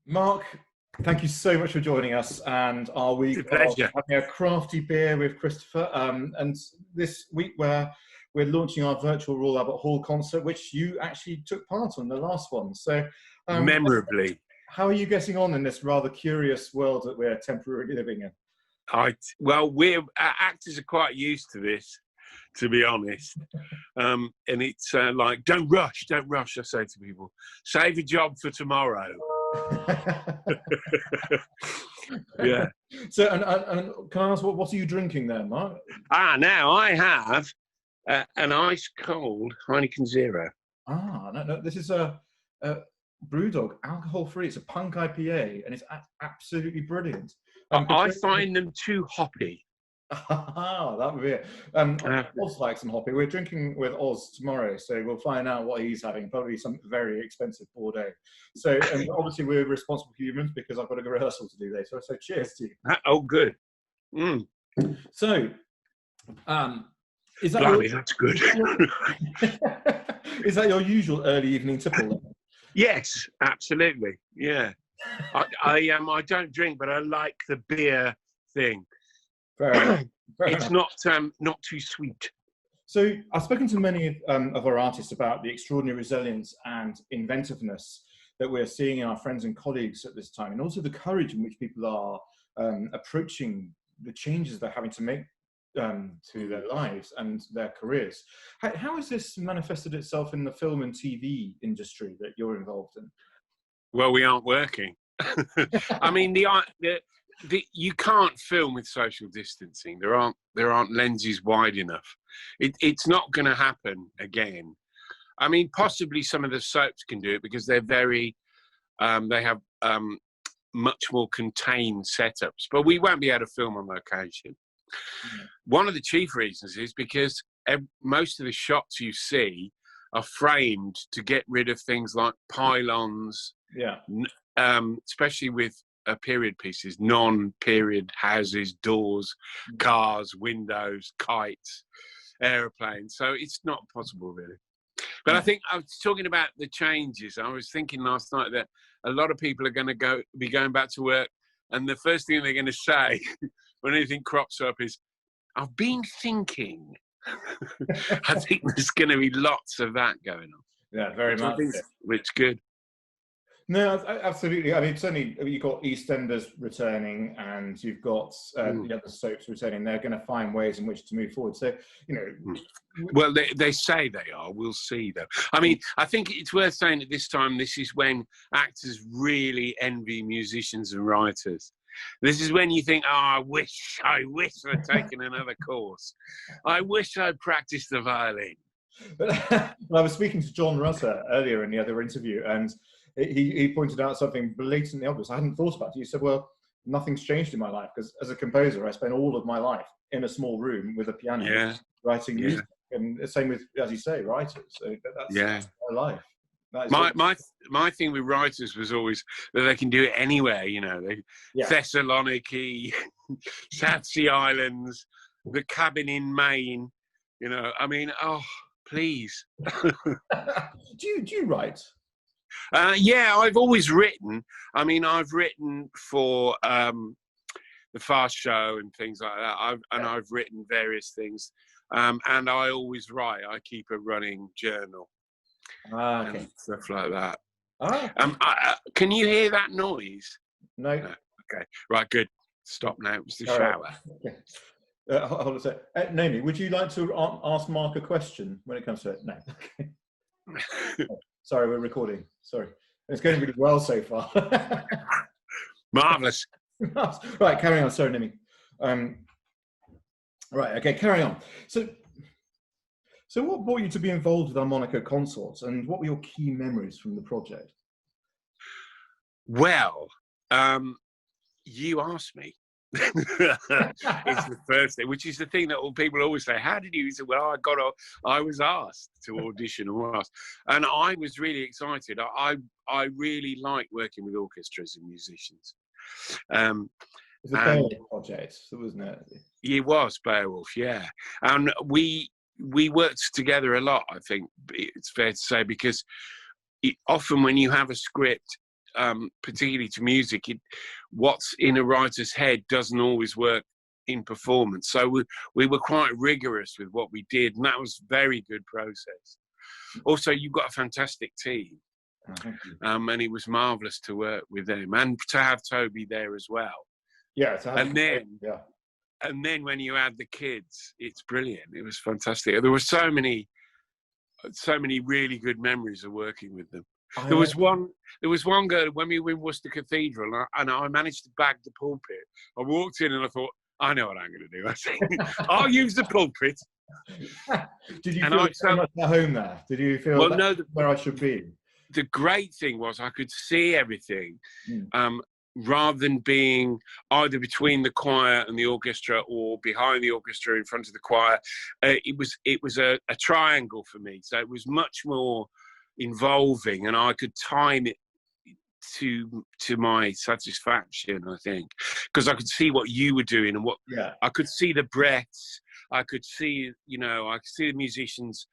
Mark, thank you so much for joining us and our It's week a of pleasure. having a crafty beer with Christopher. And this week where we're launching our virtual Royal Albert Hall concert, which you actually took part on the last one. So, Memorably. how are you getting on in this rather curious world that we're temporarily living in? Well, our actors are quite used to this, to be honest. And it's like, don't rush, I say to people. Save your job for tomorrow. Yeah. So, and can I ask, what are you drinking there, Mark? Now I have an ice cold Heineken Zero. No, this is a Brewdog, alcohol-free. It's a punk IPA, and it's absolutely brilliant. I find them too hoppy. That would be it. Oz likes some hoppy. We're drinking with Oz tomorrow, so we'll find out what he's having. Probably some very expensive Bordeaux. So, and obviously, we're responsible humans because I've got a rehearsal to do later. So, cheers to you. Oh, good. Mm. So, is that Blimey, that's good. Is that your usual early evening tipple? Yes, absolutely. Yeah. I don't drink, but I like the beer thing. It's not too sweet. So I've spoken to many of our artists about the extraordinary resilience and inventiveness that we're seeing in our friends and colleagues at this time, and also the courage in which people are approaching the changes they're having to make to their lives and their careers. How has this manifested itself in the film and TV industry that you're involved in? Well, we aren't working. I mean, you can't film with social distancing. There aren't lenses wide enough. It's not going to happen again. I mean, possibly some of the soaps can do it because they're they have much more contained setups. But we won't be able to film on location. One of the chief reasons is because most of the shots you see are framed to get rid of things like pylons. Yeah. Especially with period pieces, non-period houses, doors, cars, windows, kites, aeroplanes. So it's not possible, really. But I think I was talking about the changes. I was thinking last night that a lot of people are going to be going back to work, and the first thing they're going to say when anything crops up is, "I've been thinking." I think there's going to be lots of that going on. Yeah, very much. Which is good. No, absolutely. I mean, certainly you've got EastEnders returning, and you've got the other soaps returning. They're going to find ways in which to move forward. So, Well, they say they are. We'll see, though. I mean, I think it's worth saying at this time, this is when actors really envy musicians and writers. This is when you think, oh, I wish I'd taken another course. I wish I'd practiced the violin. But I was speaking to John Rutter earlier in the other interview, and he pointed out something blatantly obvious. I hadn't thought about it. He said, well, nothing's changed in my life because as a composer, I spent all of my life in a small room with a piano writing music. And the same with, as you say, writers. So that's my life. My thing with writers was always that they can do it anywhere, Thessaloniki, South Sea Islands, the cabin in Maine, I mean, oh, please. Do you write? Yeah, I've always written. I mean, I've written for the Fast Show and things like that. I've written various things, and I always write. I keep a running journal and stuff like that. Can you hear that noise? No. Okay, right, good. Stop now. It's the shower. Right. Okay. Hold on a sec. Naomi, would you like to ask Mark a question when it comes to it? No. Okay. Sorry, we're recording. Sorry. It's going really well so far. Marvellous. Right, carry on. Sorry, Naomi. Right, okay, carry on. So what brought you to be involved with Harmonica Consorts, and what were your key memories from the project? Well, you asked me. It's the first thing, which is the thing that people always say, how did you say? Well, I was asked to audition and I was really excited. I really like working with orchestras and musicians. It's a Beowulf project, wasn't it? It was Beowulf, yeah. And we worked together a lot, I think it's fair to say, because often when you have a script, particularly to music, what's in a writer's head doesn't always work in performance. So we were quite rigorous with what we did, and that was a very good process. Also, you've got a fantastic team. Oh, thank you. And it was marvellous to work with them and to have Toby there as well. Yeah, and then when you add the kids, it's brilliant. It was fantastic. There were so many really good memories of working with them. There was one girl when we were in Worcester Cathedral, and I managed to bag the pulpit. I walked in and I thought, I know what I'm going to do. I think I'll use the pulpit. Did you feel so much at home there? Did you feel where I should be? The great thing was I could see everything, rather than being either between the choir and the orchestra or behind the orchestra in front of the choir. It was a triangle for me, so it was much more involving, and I could time it to my satisfaction, I think, because I could see what you were doing and what I could see the breaths. I could see, I could see the musicians,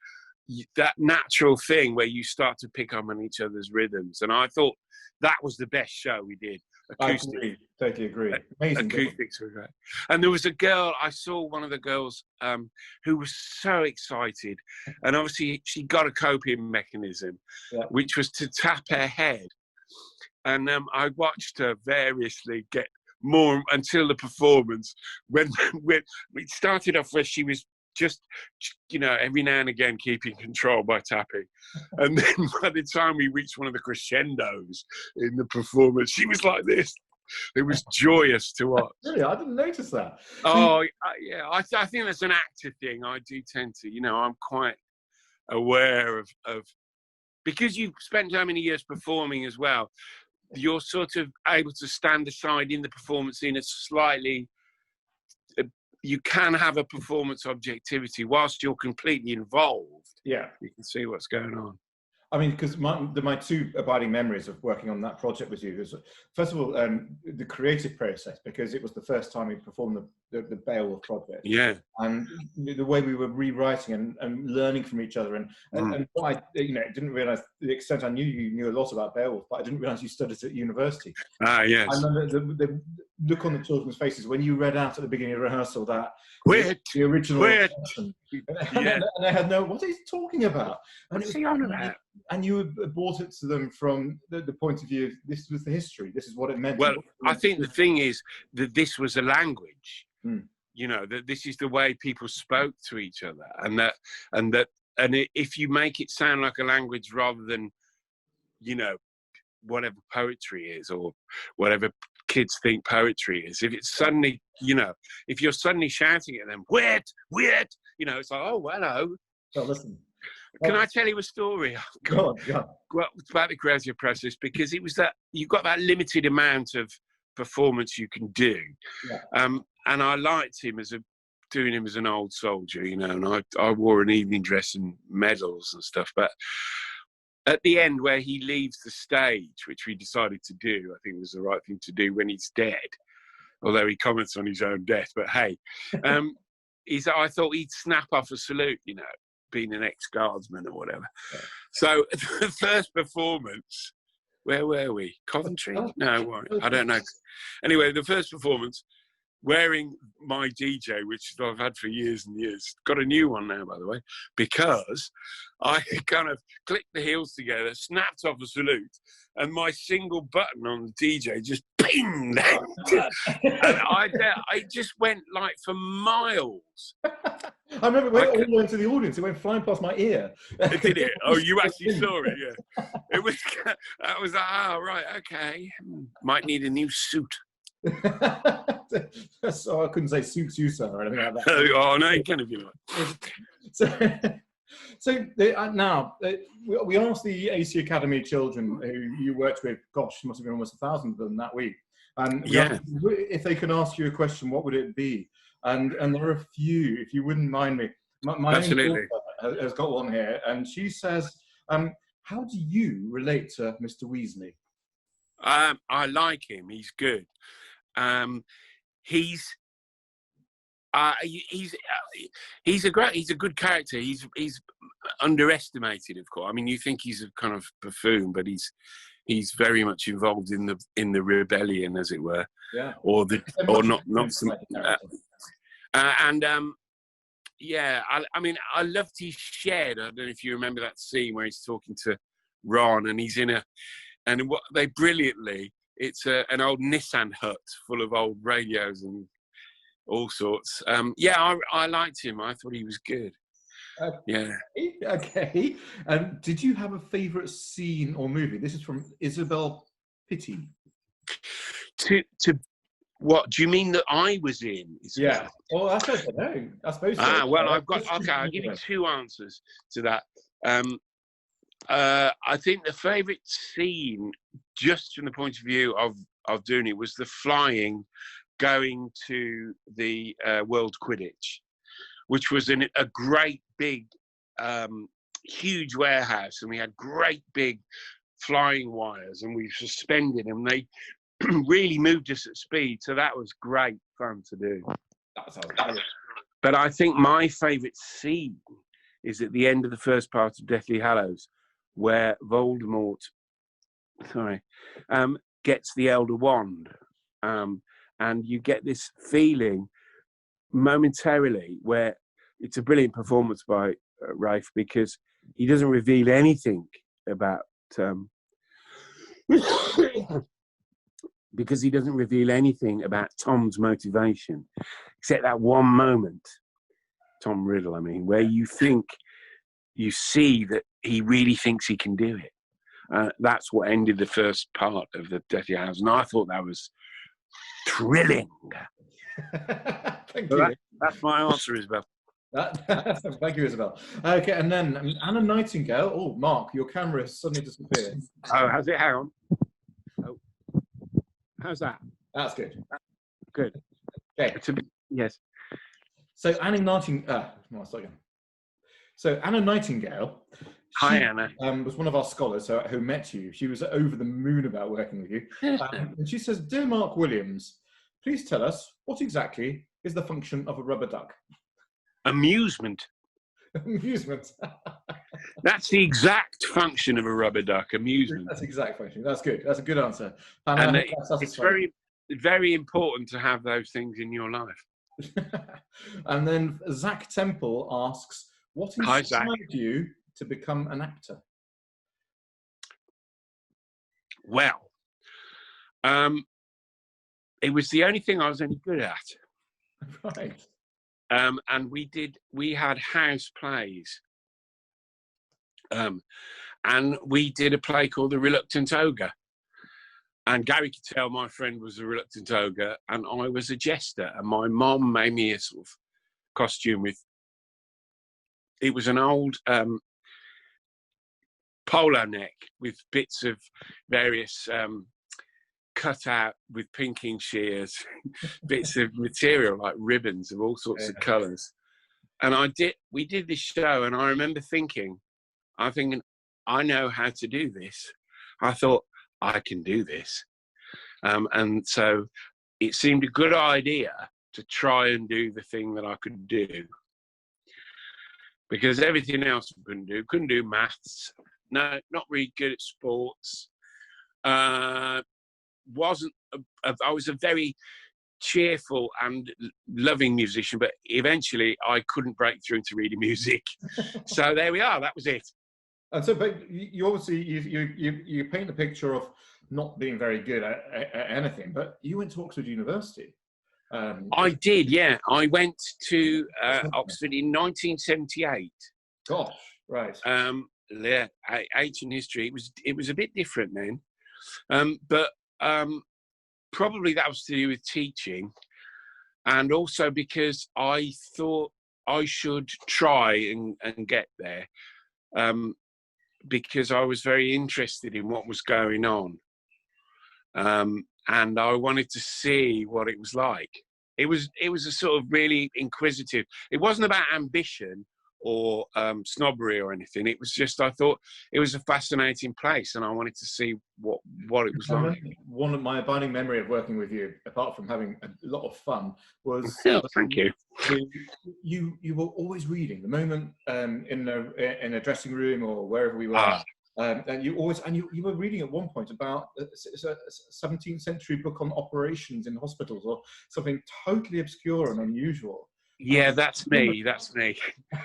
that natural thing where you start to pick up on each other's rhythms. And I thought that was the best show we did. Acoustic. I totally agree. Amazing. Acoustics were great. And there was a girl, I saw one of the girls who was so excited. And obviously she got a coping mechanism, which was to tap her head. And I watched her variously get more until the performance, when we started off where she was just, every now and again keeping control by tapping. And then by the time we reached one of the crescendos in the performance, she was like this. It was joyous to watch. Really? I didn't notice that. Oh, yeah. I think that's an actor thing. I do tend to, I'm quite aware of, because you've spent so many years performing as well, you're sort of able to stand aside in the performance in a slightly, you can have a performance objectivity whilst you're completely involved. Yeah. You can see what's going on. I mean, because my two abiding memories of working on that project with you is, first of all, the creative process, because it was the first time we performed the Beowulf project. Yeah. And the way we were rewriting and learning from each other. And what I didn't realise, the extent I knew you knew a lot about Beowulf, but I didn't realise you studied at university. Ah, yes. I remember the look on the children's faces when you read out at the beginning of rehearsal that the original version. Yeah. And they had what are you talking about? What's he on about? And you brought it to them from the point of view of this was the history, this is what it meant. Well, I think the thing is that this was a language, that this is the way people spoke to each other, and if you make it sound like a language rather than, whatever poetry is or whatever kids think poetry is, if it's suddenly, if you're suddenly shouting at them, weird, it's like, oh, hello. Well, listen. Can I tell you a story? Go on. Well, it's about the creative process, because it was that you've got that limited amount of performance you can do. Yeah. And I liked him doing him as an old soldier, and I wore an evening dress and medals and stuff. But at the end, where he leaves the stage, which we decided to do, I think was the right thing to do when he's dead, although he comments on his own death. But hey, I thought he'd snap off a salute, being an ex-guardsman or whatever. Yeah. So the first performance, where were we? Coventry? No, I don't know. Anyway, the first performance, wearing my DJ, which I've had for years and years, got a new one now, by the way, because I kind of clicked the heels together, snapped off a salute, and my single button on the DJ just pinged. And I just went like for miles. I remember when it all went to the audience, it went flying past my ear. Did it? Oh, you actually saw it, yeah. It was, I was like, right, okay. Might need a new suit. So I couldn't say suits you, sir, or anything like that. Oh, no, you can if you like. So now, we asked the AC Academy children who you worked with, gosh, must have been almost 1,000 of them that week. If they could ask you a question, what would it be? And there are a few, if you wouldn't mind me. My Absolutely. own daughter has got one here, and she says, how do you relate to Mr. Weasley? I like him. He's good. He's a good character. He's underestimated, of course. I mean, you think he's a kind of buffoon, but he's very much involved in the rebellion, as it were. Yeah. Or not some. Yeah, I mean, I loved his shed. I don't know if you remember that scene where he's talking to Ron, and he's and what they brilliantly, it's an old Nissan hut full of old radios and all sorts. Yeah, I liked him. I thought he was good. Yeah. Okay. Did you have a favourite scene or movie? This is from Isabel Pitti. To what do you mean that I was in? Yeah. Well, I don't know. I suppose so. Well, I've got. Okay, I'll give you two answers to that. I think the favourite scene, just from the point of view of doing it, was the flying, going to the World Quidditch, which was in a great big, huge warehouse, and we had great big flying wires, and we suspended them. They really moved us at speed, so that was great fun to do. But I think my favourite scene is at the end of the first part of Deathly Hallows, where Voldemort, gets the Elder Wand, and you get this feeling momentarily where it's a brilliant performance by Rafe, because he doesn't reveal anything about because he doesn't reveal anything about Tom's motivation, except that one moment, Tom Riddle, I mean, where you see that he really thinks he can do it. That's what ended the first part of the Deathly Hallows, and I thought that was thrilling. Thank you. That's my answer, Isabel. Thank you, Isabel. Okay, and then Anna Nightingale. Oh, Mark, your camera has suddenly disappeared. Oh, has it? Hang on. Oh, how's that? That's good. Good. Okay. Yes. So Anna Nightingale. So Anna Nightingale. Hi, Anna. Was one of our scholars who met you. She was over the moon about working with you. And she says, "Dear Mark Williams, please tell us what exactly is the function of a rubber duck?" Amusement. Amusement. That's the exact function of a rubber duck. Amusement. That's the exact function. That's good. That's a good answer. And it's very, very important to have those things in your life. And then Zach Temple asks, what inspired you to become an actor? Well, it was the only thing I was any good at. Right. And we had house plays. And we did a play called The Reluctant Ogre. And Gary Cattell, my friend, was a reluctant ogre, and I was a jester. And my mom made me a sort of costume it was an old polo neck with bits of various cut out with pinking shears, bits of material like ribbons of all sorts of colours. And we did this show, and I remember thinking, I know how to do this. I thought, I can do this. And so it seemed a good idea to try and do the thing that I could do, because everything else I couldn't do maths. No, not really good at sports. I was a very cheerful and loving musician, but eventually I couldn't break through into reading music. So there we are. That was it. And so, but you obviously you paint the picture of not being very good at anything, but you went to Oxford University. I did, yeah. I went to Oxford in 1978. Gosh, right. Yeah, ancient history. It was a bit different then, but probably that was to do with teaching, and also because I thought I should try and get there, because I was very interested in what was going on, and I wanted to see what it was like. It was a sort of really inquisitive. It wasn't about ambition or snobbery or anything. It was just, I thought it was a fascinating place, and I wanted to see what it was like. One of my abiding memory of working with you, apart from having a lot of fun, was thank you. You were always reading. The moment in a dressing room or wherever we were, And you were reading at one point about a 17th century book on operations in hospitals, or something totally obscure and unusual. Yeah, that's me. That's me.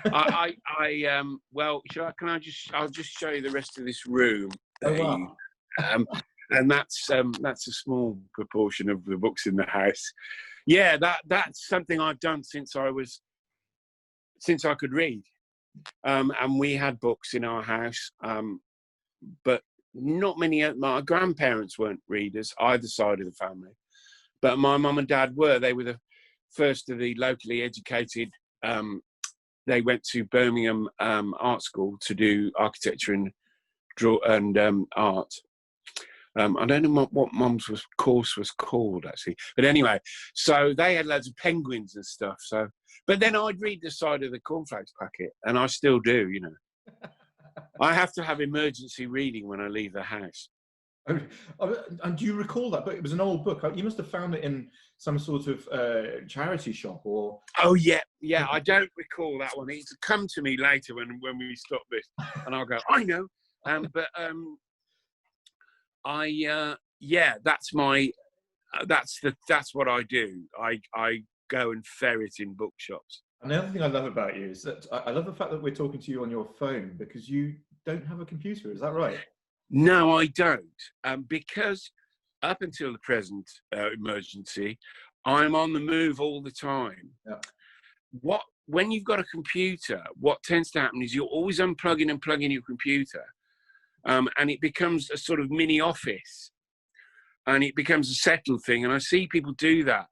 Well, I'll just show you the rest of this room. Oh, wow. And that's a small proportion of the books in the house. Yeah, that's something I've done since I could read. And we had books in our house, but not many. My grandparents weren't readers, either side of the family, but my mum and dad were. They were the first of the locally educated. They went to Birmingham Art School to do architecture and art. I don't know what mum's course was called, actually, but anyway, so they had loads of penguins and stuff. So, but then I'd read the side of the cornflakes packet, and I still do. I have to have emergency reading when I leave the house. And do you recall that book? It was an old book. You must have found it in some sort of charity shop, or... Oh, yeah. I don't recall that one. It's come to me later when we stop this, and I'll go, I know. That's what I do. I go and ferret in bookshops. And the other thing I love about you is that I love the fact that we're talking to you on your phone, because you don't have a computer. Is that right? No, I don't. Because up until the present emergency, I'm on the move all the time. Yeah. When you've got a computer, what tends to happen is you're always unplugging and plugging your computer, and it becomes a sort of mini office, and it becomes a settled thing. And I see people do that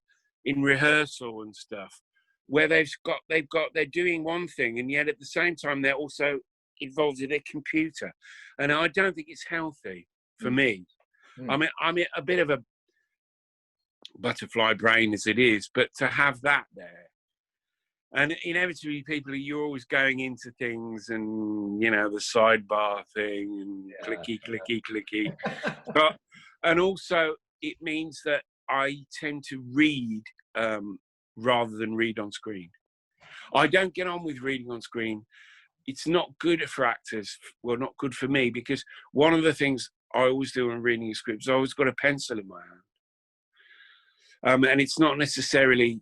in rehearsal and stuff, where they're doing one thing, and yet at the same time they're also involved in their computer, and I don't think it's healthy for me. I'm a bit of a butterfly brain as it is, but to have that there, and inevitably you're always going into things, and the sidebar thing, and clicky. But and also it means that I tend to read rather than read on screen. I don't get on with reading on screen. It's not good for actors. Well, not good for me, because one of the things I always do when reading a script is I always got a pencil in my hand. And it's not necessarily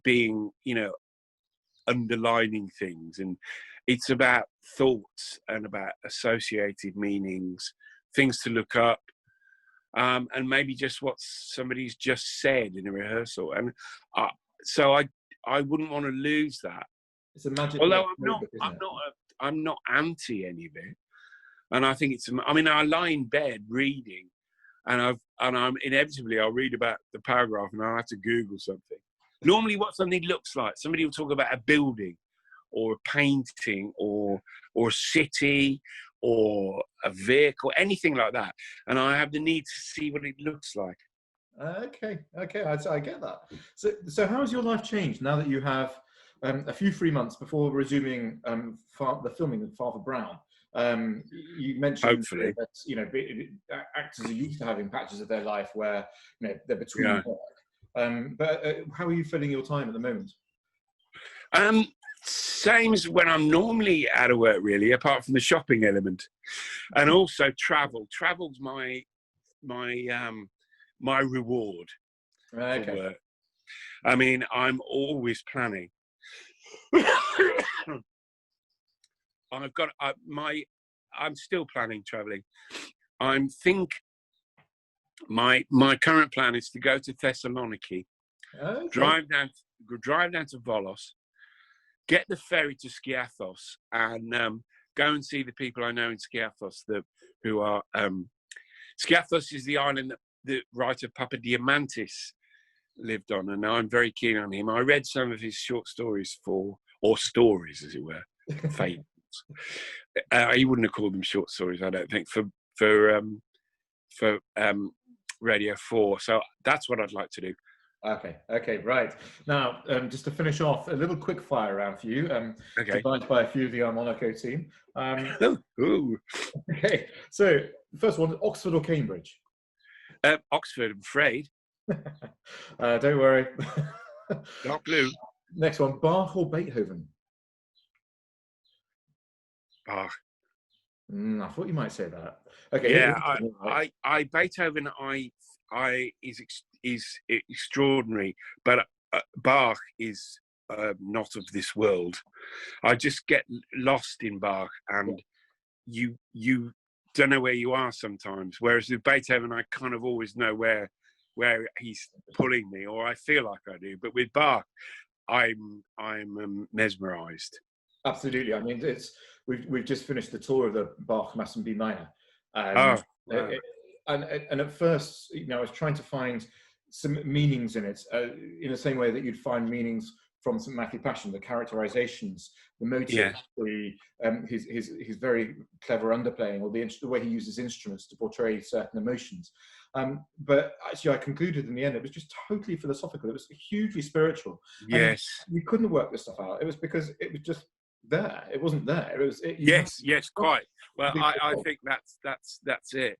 being, underlining things. And it's about thoughts and about associated meanings, things to look up, and maybe just what somebody's just said in a rehearsal. And so I wouldn't want to lose that. It's a magic. Although I'm not anti any of it, and I think I lie in bed reading, and I'm inevitably I'll read about the paragraph, and I'll have to Google something. Normally, what something looks like. Somebody will talk about a building, or a painting, or a city, or a vehicle, anything like that, and I have the need to see what it looks like. Okay, I get that. So how has your life changed now that you have a few free months before resuming the filming of Father Brown? You mentioned Hopefully that actors are used to having patches of their life where they're between work. But how are you filling your time at the moment? Same as when I'm normally out of work, really, apart from the shopping element, and also travel. Travel's my reward for work. I mean, I'm always planning. I'm still planning traveling. My current plan is to go to Thessaloniki, drive down to Volos, get the ferry to Skiathos, and go and see the people I know in Skiathos who are Skiathos is the island that the writer Papadiamantis lived on, and I'm very keen on him. I read some of his short stories or stories, as it were, fables. He wouldn't have called them short stories, I don't think, for Radio 4. So that's what I'd like to do. Okay, right. Now, just to finish off, a little quick fire round for you, devised by a few of the Monaco team. Okay, so the first one, Oxford or Cambridge? Oxford, I'm afraid. Don't worry. Dark blue. Next one, Bach or Beethoven? Bach. I thought you might say that. Okay. Yeah, Beethoven, is extraordinary, but Bach is not of this world. I just get lost in Bach, and you don't know where you are sometimes. Whereas with Beethoven, I kind of always know where he's pulling me, or I feel like I do. But with Bach, I'm mesmerised. Absolutely. I mean, we've just finished the tour of the Bach Mass in B minor, Oh, wow. and at first, I was trying to find some meanings in it, in the same way that you'd find meanings from St. Matthew Passion, the characterizations, the motive, his very clever underplaying, or the way he uses instruments to portray certain emotions. But actually, I concluded in the end, it was just totally philosophical. It was hugely spiritual. Yes. And you couldn't work this stuff out. It was because it was just there. It wasn't there. It was. Yes, quite. Well, I think that's it.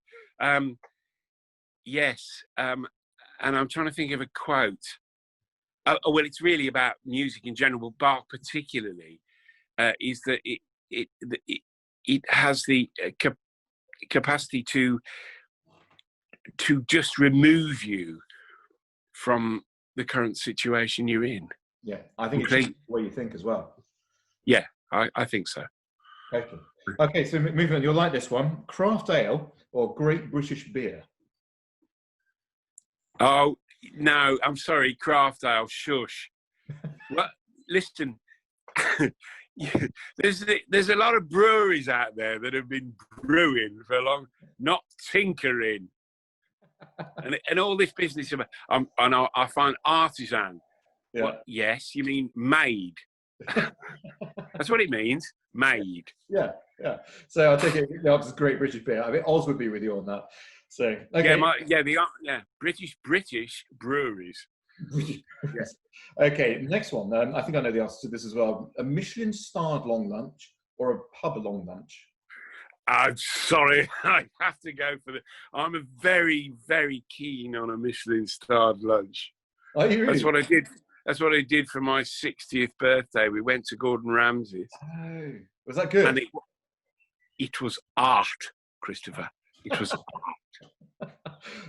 Yes, and I'm trying to think of a quote. Well, it's really about music in general, but Bach particularly, is that it has the capacity to just remove you from the current situation you're in. Yeah, I think it's the way you think as well. Yeah, I think so. Okay, so moving on, you'll like this one. Craft ale or Great British beer? Oh, no, I'm sorry, craft ale, shush. Well, listen, there's a lot of breweries out there that have been brewing for a long, not tinkering. And all this business about, I find artisan. Yeah. What, yes, you mean made. That's what it means, made. Yeah. So I take it the answer is Great British beer. I mean, Oz would be with you on that. So okay. British breweries. Yes. Okay, next one. I think I know the answer to this as well. A Michelin-starred long lunch or a pub long lunch? I'm sorry, I have to go for I'm a very, very keen on a Michelin-starred lunch. Are you really? That's what I did for my 60th birthday. We went to Gordon Ramsay's. Oh, was that good? And it was art, Christopher. It was art.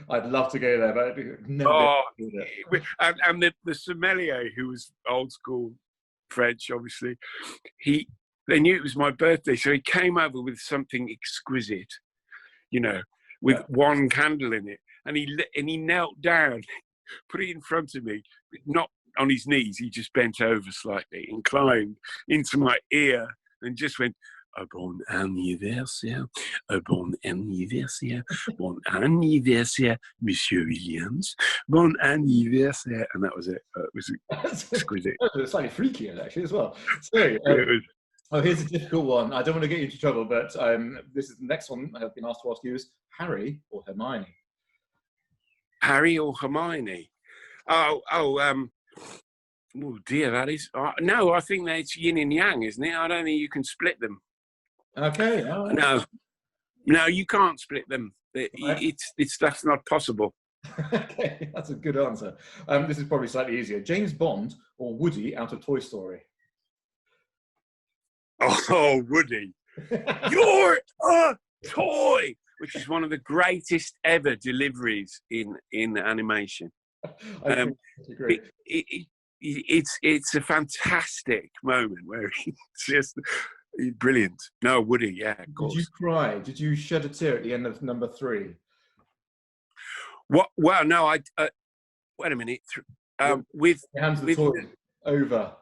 I'd love to go there, but never. And the sommelier, who was old school French, obviously, they knew it was my birthday, so he came over with something exquisite, with one candle in it, and he knelt down, put it in front of me, not on his knees. He just bent over slightly and climbed into my ear and just went, "A bon anniversaire, a bon anniversaire, bon anniversaire, Monsieur Williams, bon anniversaire," and that was it. It was exquisite. It was slightly freaky actually as well. So, here's a difficult one. I don't want to get you into trouble, but this is the next one I've been asked to ask you: is Harry or Hermione? Harry or Hermione? Oh dear, that is no. I think that's yin and yang, isn't it? I don't think you can split them. Okay. No, you can't split them. That's not possible. Okay, that's a good answer. This is probably slightly easier. James Bond or Woody out of Toy Story? Oh, Woody, you're a toy, which is one of the greatest ever deliveries in animation. I agree. It's a fantastic moment where he's just brilliant. No, Woody, yeah, of course. Did you cry? Did you shed a tear at the end of number 3? What? Well, no, wait a minute. With the toy over.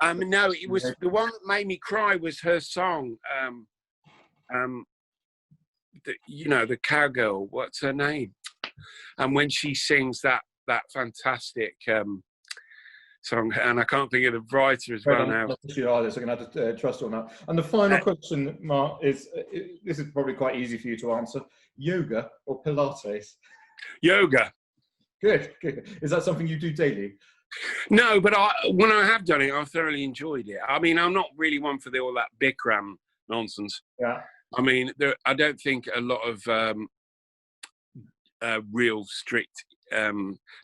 No, it was the one that made me cry was her song. The cowgirl. What's her name? And when she sings that fantastic song, and I can't think of the writer as well now. So I'm going to have to trust you on that. And the final question, Mark, is this is probably quite easy for you to answer: yoga or Pilates? Yoga. Good. Is that something you do daily? No, but when I have done it, I thoroughly enjoyed it. I mean, I'm not really one for all that Bikram nonsense. Yeah. I mean, I don't think a lot of real strict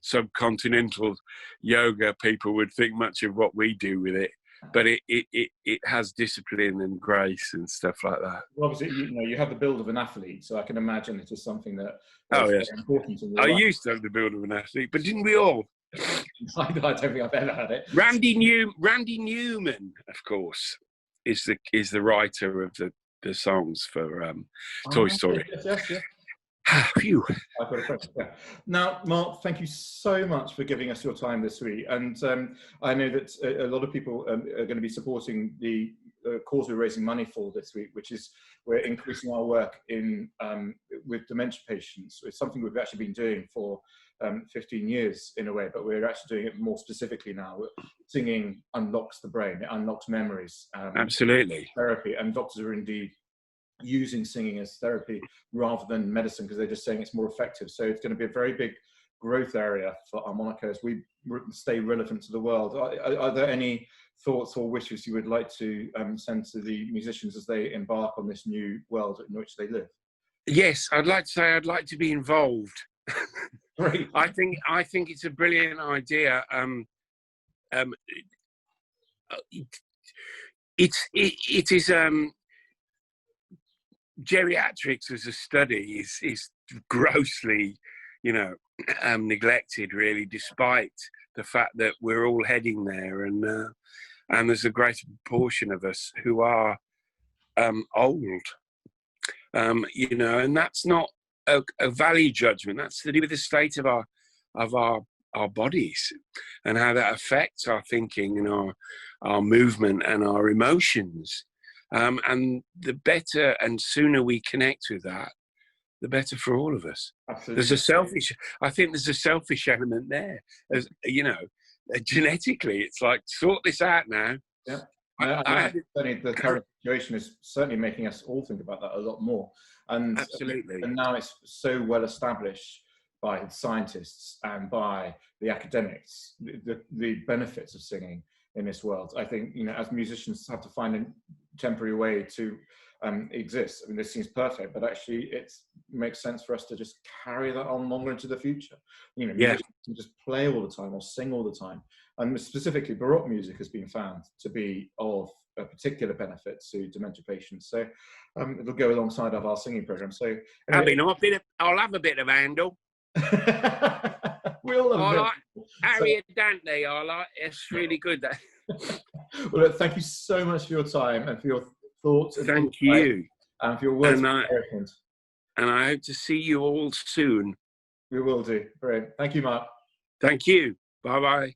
subcontinental yoga people would think much of what we do with it. but it has discipline and grace and stuff like that. Well, obviously, you have the build of an athlete, so I can imagine it is something that Oh, is yes. very important in your I life. used to have the build of an athlete, but didn't we all? I don't think I've ever had it. Randy Newman, of course, is the writer of the songs for Toy Story. Yes. Phew. I've got a question. Yeah. Now, Mark, thank you so much for giving us your time this week. And I know that a lot of people are going to be supporting the cause we're raising money for this week, which is we're increasing our work in with dementia patients. It's something we've actually been doing for 15 years in a way, but we're actually doing it more specifically now. Singing unlocks the brain, it unlocks memories. Absolutely. Therapy, and doctors are indeed using singing as therapy rather than medicine because they're just saying it's more effective. So it's going to be a very big growth area for harmonica as we stay relevant to the world. Are there any thoughts or wishes you would like to send to the musicians as they embark on this new world in which they live? Yes, I'd like to say I'd like to be involved. Great. I think it's a brilliant idea. It is geriatrics as a study is grossly, neglected really, despite the fact that we're all heading there, and there's a greater proportion of us who are old, and that's not a value judgment. That's to do with the state of our bodies and how that affects our thinking and our movement and our emotions. And the better and sooner we connect with that, the better for all of us. Absolutely. I think there's a selfish element there. As genetically, it's like, sort this out now. Yeah. Certainly the current situation is certainly making us all think about that a lot more. And absolutely. And now it's so well established by scientists and by the academics, the benefits of singing in this world. I think, as musicians have to find a temporary way to exist. I mean, this seems perfect, but actually it makes sense for us to just carry that on longer into the future. Musicians can just play all the time or sing all the time. And specifically, Baroque music has been found to be of a particular benefit to dementia patients. So it'll go alongside of our singing program. So anyway, I'll have a bit of Handel. We all have like Harriet Dante. It's really good. Well, look, thank you so much for your time and for your thoughts. Thank you. And for your words. And I hope to see you all soon. We will do. Brilliant. Thank you, Mark. Thank you. Bye-bye.